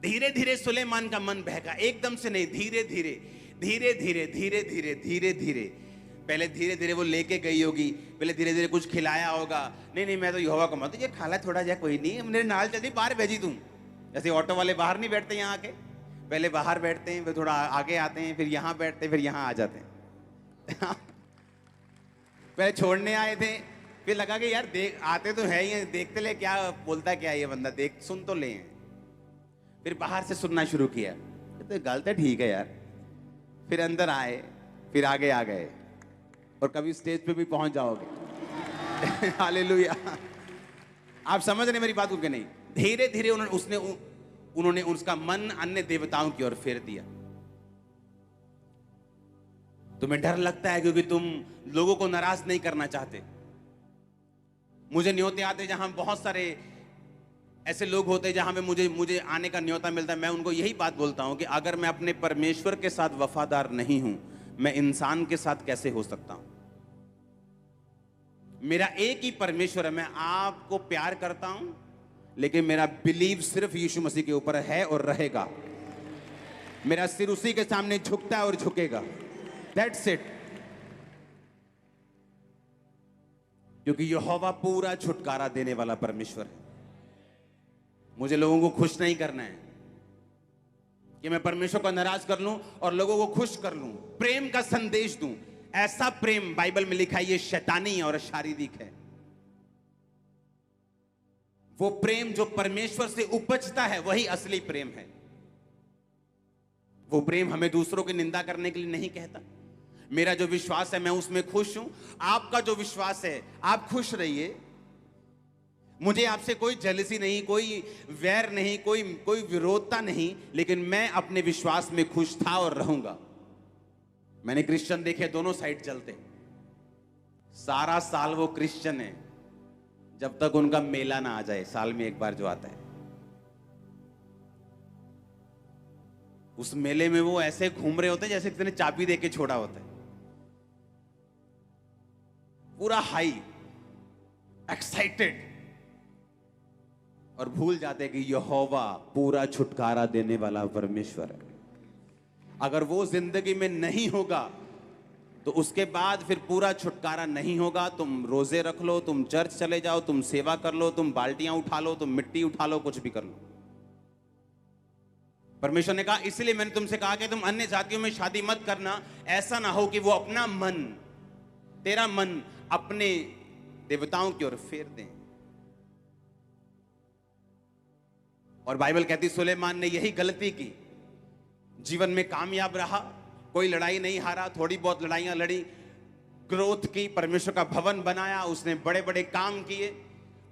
धीरे धीरे सुलेमान का मन बहका, एकदम से नहीं, धीरे धीरे धीरे धीरे धीरे धीरे धीरे धीरे। पहले धीरे धीरे वो लेके गई होगी, पहले धीरे धीरे कुछ खिलाया होगा। नहीं नहीं, मैं तो यहोवा को मानता हूं, ये खाला थोड़ा जा, कोई नहीं, मेरे नाल चलती, बाहर भेजी तुम। जैसे ऑटो वाले बाहर नहीं बैठते यहाँ आके, पहले बाहर बैठते हैं, फिर थोड़ा आगे आते हैं, फिर यहाँ बैठते हैं, फिर यहाँ आ जाते हैं। पहले छोड़ने आए थे, फिर लगा कि यार देख आते तो है ही, देखते ले क्या बोलता क्या ये बंदा, देख सुन तो ले। फिर बाहर से सुनना शुरू किया, तो गलत है, ठीक है यार। फिर अंदर आए, फिर आगे आ गए, और कभी स्टेज पे भी पहुंच जाओगे। हालेलुया। आप समझ रहे मेरी बात को कि नहीं? धीरे धीरे उन्होंने उसका मन अन्य देवताओं की ओर फेर दिया। तुम्हें डर लगता है क्योंकि तुम लोगों को नाराज नहीं करना चाहते। मुझे न्योते आते जहां बहुत सारे ऐसे लोग होते हैं जहां पे मुझे आने का न्योता मिलता है, मैं उनको यही बात बोलता हूं कि अगर मैं अपने परमेश्वर के साथ वफादार नहीं हूं, मैं इंसान के साथ कैसे हो सकता हूं? मेरा एक ही परमेश्वर है, मैं आपको प्यार करता हूं, लेकिन मेरा बिलीव सिर्फ यीशु मसीह के ऊपर है और रहेगा। मेरा सिर उसी के सामने झुकता है और झुकेगा। That's it. क्योंकि यहोवा पूरा छुटकारा देने वाला परमेश्वर है। मुझे लोगों को खुश नहीं करना है कि मैं परमेश्वर को नाराज कर लूं और लोगों को खुश कर लूं, प्रेम का संदेश दूं। ऐसा प्रेम बाइबल में लिखा है ये शैतानी और शारीरिक है। वो प्रेम जो परमेश्वर से उपजता है वही असली प्रेम है। वो प्रेम हमें दूसरों की निंदा करने के लिए नहीं कहता। मेरा जो विश्वास है मैं उसमें खुश हूं, आपका जो विश्वास है आप खुश रहिए। मुझे आपसे कोई जेलसी नहीं, कोई वैर नहीं, कोई विरोधता नहीं, लेकिन मैं अपने विश्वास में खुश था और रहूंगा। मैंने क्रिश्चियन देखे दोनों साइड चलते, सारा साल वो क्रिश्चियन है जब तक उनका मेला ना आ जाए, साल में एक बार जो आता है। उस मेले में वो ऐसे घूम रहे होते हैं जैसे किसी ने चाबी देके छोड़ा होता है, पूरा हाई एक्साइटेड, और भूल जाते कि यहोवा पूरा छुटकारा देने वाला परमेश्वर है। अगर वो जिंदगी में नहीं होगा तो उसके बाद फिर पूरा छुटकारा नहीं होगा। तुम रोजे रख लो, तुम चर्च चले जाओ, तुम सेवा कर लो, तुम बाल्टियां उठा लो, तुम मिट्टी उठा लो, कुछ भी कर लो। परमेश्वर ने कहा, इसलिए मैंने तुमसे कहा कि तुम अन्य जातियों में शादी मत करना। ऐसा ना हो कि वो अपना मन, तेरा मन अपने देवताओं की ओर फेर दें। और बाइबल कहती सुलेमान ने यही गलती की, जीवन में कामयाब रहा, कोई लड़ाई नहीं हारा, थोड़ी बहुत लड़ाइयां लड़ी, ग्रोथ की, परमेश्वर का भवन बनाया, उसने बड़े बड़े काम किए,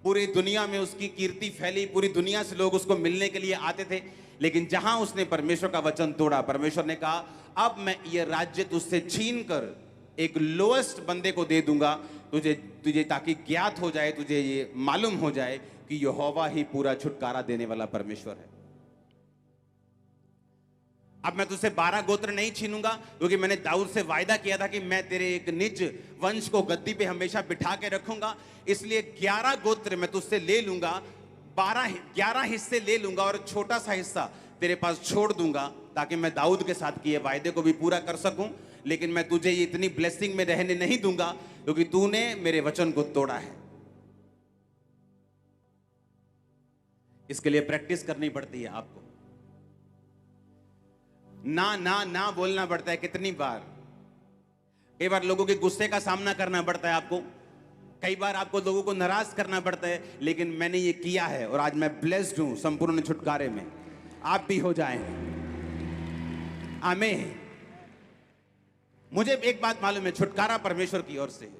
पूरी दुनिया में उसकी कीर्ति फैली, पूरी दुनिया से लोग उसको मिलने के लिए आते थे। लेकिन जहां उसने परमेश्वर का वचन तोड़ा, परमेश्वर ने कहा अब मैं ये राज्य तुझसे छीन कर एक लोएस्ट बंदे को दे दूंगा, तुझे ताकि ज्ञात हो जाए, तुझे ये मालूम हो जाए कि यहोवा ही पूरा छुटकारा देने वाला परमेश्वर है। अब मैं तुझसे 12 गोत्र नहीं छीनूंगा, क्योंकि मैंने दाऊद से वायदा किया था कि मैं तेरे एक निज वंश को गद्दी पे हमेशा बिठा के रखूंगा। इसलिए 11 गोत्र मैं तुझसे ले लूंगा, 11 हिस्से ले लूंगा और छोटा सा हिस्सा तेरे पास छोड़ दूंगा, ताकि मैं दाऊद के साथ किए वायदे को भी पूरा कर सकूं। लेकिन मैं तुझे ये इतनी ब्लेसिंग में रहने नहीं दूंगा, क्योंकि तूने मेरे वचन को तोड़ा है। इसके लिए प्रैक्टिस करनी पड़ती है आपको, ना ना ना बोलना पड़ता है। कितनी बार, कई बार लोगों के गुस्से का सामना करना पड़ता है आपको, कई बार आपको लोगों को नाराज करना पड़ता है, लेकिन मैंने ये किया है और आज मैं ब्लेस्ड हूं संपूर्ण छुटकारे में। आप भी हो जाएं। आमीन। मुझे एक बात मालूम है, छुटकारा परमेश्वर की ओर से है।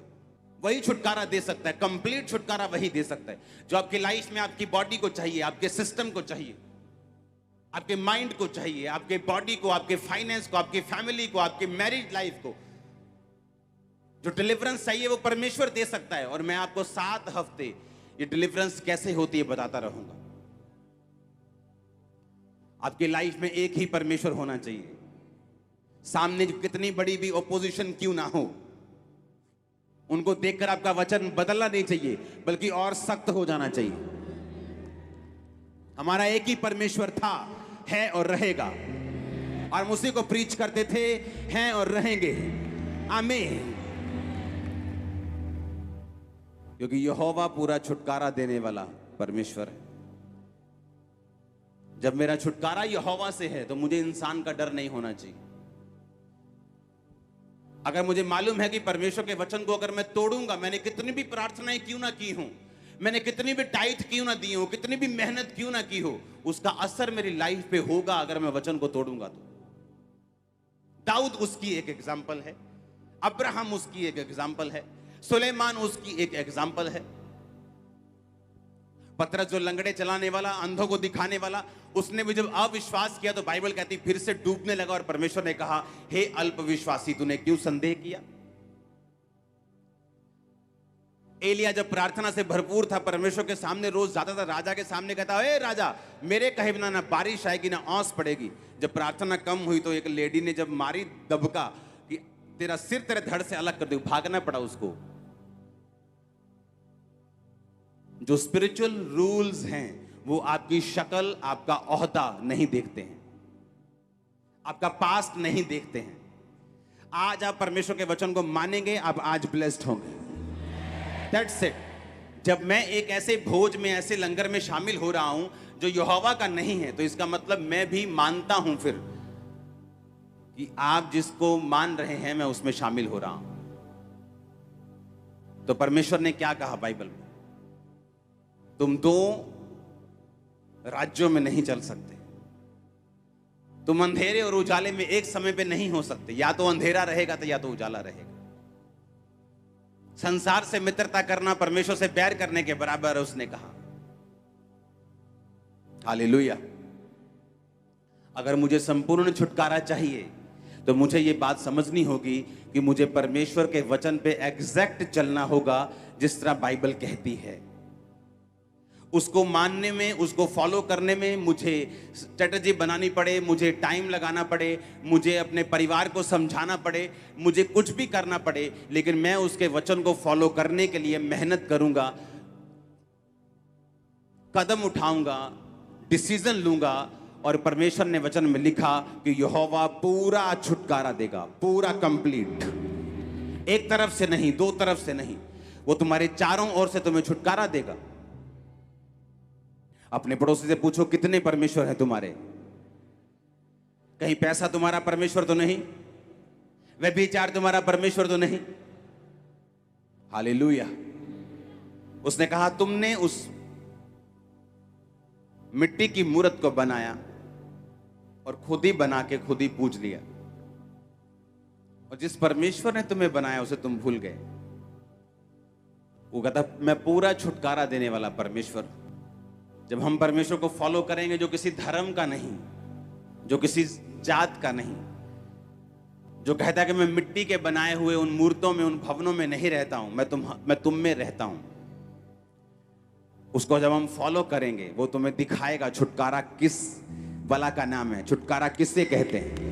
वही छुटकारा दे सकता है, कंप्लीट छुटकारा वही दे सकता है जो आपकी लाइफ में आपकी बॉडी को चाहिए, आपके सिस्टम को चाहिए, आपके माइंड को चाहिए, आपके बॉडी को, आपके फाइनेंस को, आपकी फैमिली को, आपके मैरिज लाइफ को। जो डिलीवरेंस चाहिए वो परमेश्वर दे सकता है। और मैं आपको 7 हफ्ते ये डिलीवरेंस कैसे होती है बताता रहूंगा। आपकी लाइफ में एक ही परमेश्वर होना चाहिए, सामने कितनी बड़ी भी ओपोजिशन क्यों ना हो, उनको देखकर आपका वचन बदलना नहीं चाहिए, बल्कि और सख्त हो जाना चाहिए। हमारा एक ही परमेश्वर था, है और रहेगा। और हम उसी को प्रीच करते थे, हैं और रहेंगे। आमीन। क्योंकि यहोवा पूरा छुटकारा देने वाला परमेश्वर है। जब मेरा छुटकारा यहोवा से है तो मुझे इंसान का डर नहीं होना चाहिए। अगर मुझे मालूम है कि परमेश्वर के वचन को अगर मैं तोड़ूंगा, मैंने कितनी भी प्रार्थनाएं क्यों ना की हो, मैंने कितनी भी टाइट क्यों ना दी हो, कितनी भी मेहनत क्यों ना की हो, उसका असर मेरी लाइफ पे होगा अगर मैं वचन को तोड़ूंगा तो। दाऊद उसकी एक एग्जाम्पल है, अब्राहम उसकी एक एग्जाम्पल है, सुलेमान उसकी एक एग्जाम्पल है। पतरस जो लंगड़े चलाने वाला, अंधों को दिखाने वाला, उसने भी जब अविश्वास किया तो बाइबल कहती फिर से डूबने लगा और परमेश्वर ने कहा, हे अल्पविश्वासी, तूने क्यों संदेह किया। एलिया जब प्रार्थना से भरपूर था, परमेश्वर के सामने रोज जाता था, राजा के सामने कहता, हे राजा, मेरे कहे बिना ना बारिश आएगी ना औंस पड़ेगी। जब प्रार्थना कम हुई तो एक लेडी ने जब मारी दबका कि तेरा सिर तेरे धड़ से अलग कर दे, भागना पड़ा उसको। जो स्पिरिचुअल रूल्स हैं वो आपकी शक्ल, आपका ओहदा नहीं देखते हैं, आपका पास्ट नहीं देखते हैं। आज आप परमेश्वर के वचन को मानेंगे, आप आज ब्लेस्ड होंगे। That's it. जब मैं एक ऐसे भोज में, ऐसे लंगर में शामिल हो रहा हूं जो यहोवा का नहीं है, तो इसका मतलब मैं भी मानता हूं फिर कि आप जिसको मान रहे हैं मैं उसमें शामिल हो रहा हूं। तो परमेश्वर ने क्या कहा बाइबल में, तुम दो राज्यों में नहीं चल सकते, तुम अंधेरे और उजाले में एक समय पे नहीं हो सकते। या तो अंधेरा रहेगा तो या तो उजाला रहेगा। संसार से मित्रता करना परमेश्वर से बैर करने के बराबर है, उसने कहा। हालेलुया। अगर मुझे संपूर्ण छुटकारा चाहिए तो मुझे यह बात समझनी होगी कि मुझे परमेश्वर के वचन पे एग्जैक्ट चलना होगा जिस तरह बाइबल कहती है। उसको मानने में, उसको फॉलो करने में मुझे स्ट्रेटजी बनानी पड़े, मुझे टाइम लगाना पड़े, मुझे अपने परिवार को समझाना पड़े, मुझे कुछ भी करना पड़े, लेकिन मैं उसके वचन को फॉलो करने के लिए मेहनत करूंगा, कदम उठाऊंगा, डिसीजन लूंगा। और परमेश्वर ने वचन में लिखा कि यहोवा पूरा छुटकारा देगा, पूरा कंप्लीट। एक तरफ से नहीं, दो तरफ से नहीं, वो तुम्हारे चारों ओर से तुम्हें छुटकारा देगा। अपने पड़ोसी से पूछो, कितने परमेश्वर हैं तुम्हारे? कहीं पैसा तुम्हारा परमेश्वर तो नहीं? व्यभिचार तुम्हारा परमेश्वर तो नहीं? हालेलुया। उसने कहा, तुमने उस मिट्टी की मूरत को बनाया और खुद ही बना के खुद ही पूज लिया, और जिस परमेश्वर ने तुम्हें बनाया उसे तुम भूल गए। वो कहता, मैं पूरा छुटकारा देने वाला परमेश्वर। जब हम परमेश्वर को फॉलो करेंगे, जो किसी धर्म का नहीं, जो किसी जात का नहीं, जो कहता है कि मैं मिट्टी के बनाए हुए उन मूर्तों में, उन भवनों में नहीं रहता हूं, मैं तुम में रहता हूं, उसको जब हम फॉलो करेंगे वो तुम्हें दिखाएगा छुटकारा किस बला का नाम है, छुटकारा किससे कहते हैं।